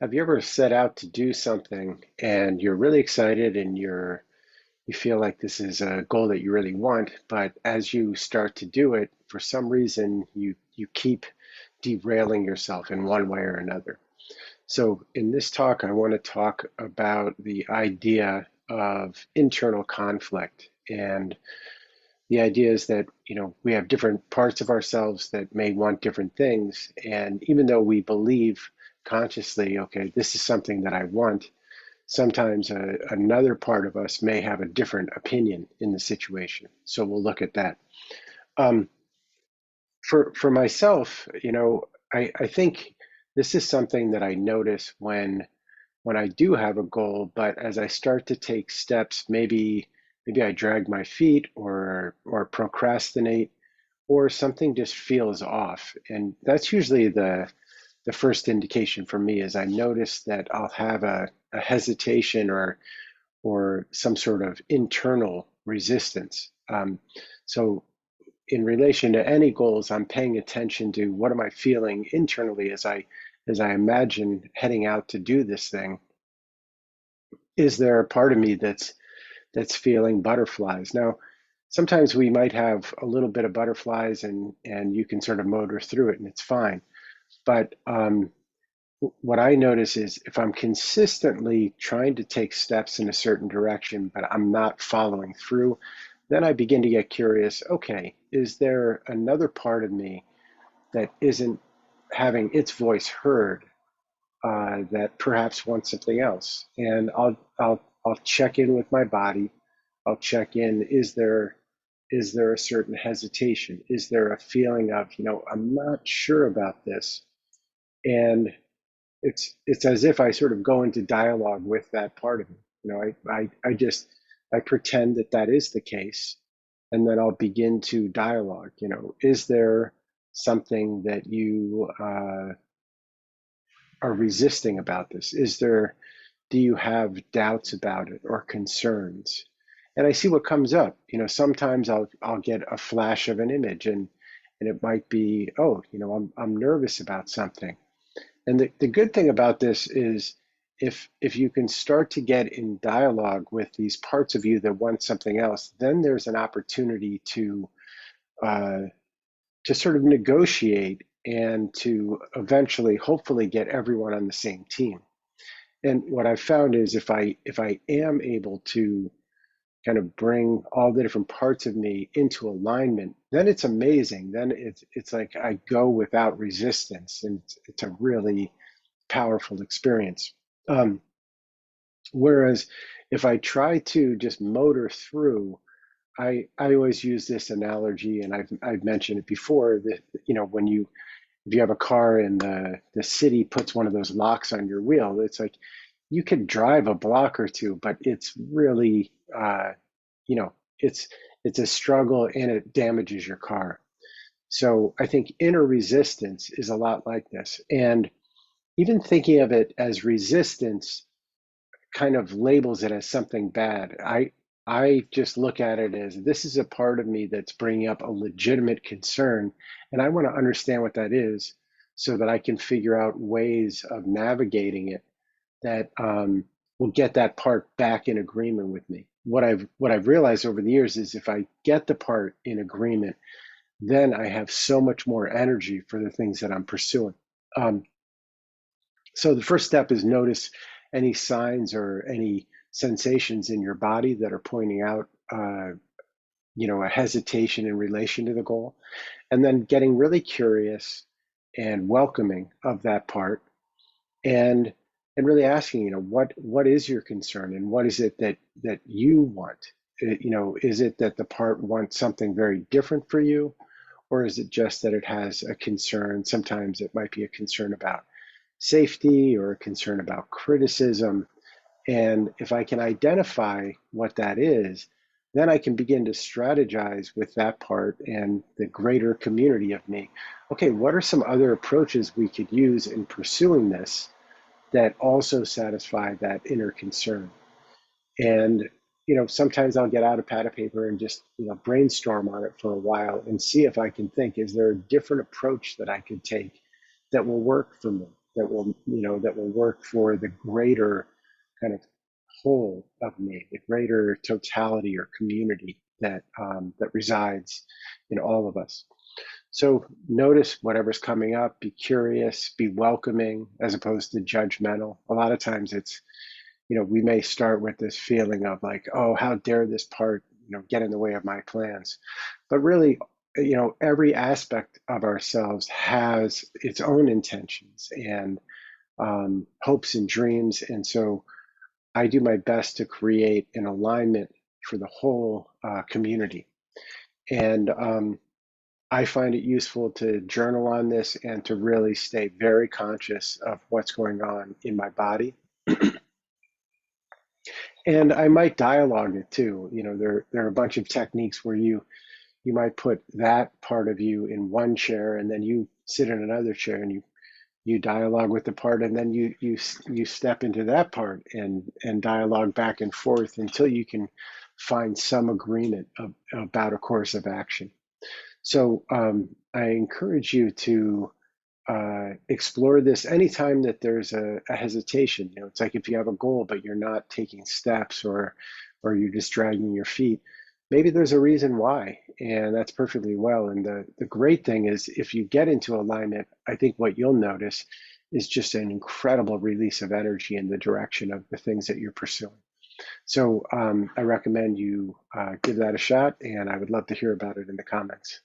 Have you ever set out to do something and you're really excited and you feel like this is a goal that you really want, but as you start to do it, for some reason you keep derailing yourself in one way or another. So in this talk, I want to talk about the idea of internal conflict. And the idea is that, we have different parts of ourselves that may want different things. And even though we believe consciously, okay, this is something that I want, sometimes another part of us may have a different opinion in the situation. So we'll look at that. Um, for myself, I think this is something that I notice when I do have a goal, but as I start to take steps, maybe I drag my feet or procrastinate or something just feels off. And that's usually the first indication for me is I notice that I'll have a hesitation or some sort of internal resistance. So in relation to any goals, I'm paying attention to what am I feeling internally as I imagine heading out to do this thing. Is there a part of me that's feeling butterflies? Now, sometimes we might have a little bit of butterflies and you can sort of motor through it and it's fine. But what I notice is if I'm consistently trying to take steps in a certain direction, but I'm not following through, then I begin to get curious. Okay, is there another part of me that isn't having its voice heard, that perhaps wants something else? And I'll check in with my body. I'll check in. Is there a certain hesitation? Is there a feeling of, I'm not sure about this? And it's as if I sort of go into dialogue with that part of me. I pretend that that is the case, and then I'll begin to dialogue. Is there something that you are resisting about this? Do you have doubts about it or concerns? And I see what comes up. Sometimes I'll get a flash of an image, and it might be, oh, I'm nervous about something. And the good thing about this is if you can start to get in dialogue with these parts of you that want something else, then there's an opportunity uh, to sort of negotiate and to eventually, hopefully, get everyone on the same team. And what I've found is if I am able to kind of bring all the different parts of me into alignment, then it's amazing. Then it's like I go without resistance, and it's a really powerful experience. Um, Whereas if I try to just motor through, I always use this analogy, and I've mentioned it before, that when if you have a car and the city puts one of those locks on your wheel, it's like you could drive a block or two, but it's really you know it's it's a struggle and it damages your car. So I think inner resistance is a lot like this. And even thinking of it as resistance kind of labels it as something bad. I just look at it as this is a part of me that's bringing up a legitimate concern, and I want to understand what that is so that I can figure out ways of navigating it that will get that part back in agreement with me. What I've realized over the years is if I get the part in agreement, then I have so much more energy for the things that I'm pursuing. Um, so the first step is notice any signs or any sensations in your body that are pointing out, a hesitation in relation to the goal, and then getting really curious and welcoming of that part, and really asking, what is your concern and what is it that you want? Is it that the part wants something very different for you, or is it just that it has a concern? Sometimes it might be a concern about safety or a concern about criticism. And if I can identify what that is, then I can begin to strategize with that part and the greater community of me. Okay, what are some other approaches we could use in pursuing this that also satisfy that inner concern? And sometimes I'll get out a pad of paper and just brainstorm on it for a while and see if I can think, is there a different approach that I could take that will work for me? that will work for the greater kind of whole of me, the greater totality or community that resides in all of us. So notice whatever's coming up, be curious, be welcoming as opposed to judgmental. A lot of times we may start with this feeling of like, oh, how dare this part, get in the way of my plans. But really, every aspect of ourselves has its own intentions and hopes and dreams. And so I do my best to create an alignment for the whole community. And I find it useful to journal on this and to really stay very conscious of what's going on in my body. And I might dialogue it too. There are a bunch of techniques where you might put that part of you in one chair and then you sit in another chair and you dialogue with the part, and then you step into that part and dialogue back and forth until you can find some agreement about a course of action. So I encourage you to explore this anytime that there's a hesitation. It's like if you have a goal but you're not taking steps, or you're just dragging your feet, maybe there's a reason why, and that's perfectly well. And the great thing is, if you get into alignment, I think what you'll notice is just an incredible release of energy in the direction of the things that you're pursuing. So I recommend you give that a shot, and I would love to hear about it in the comments.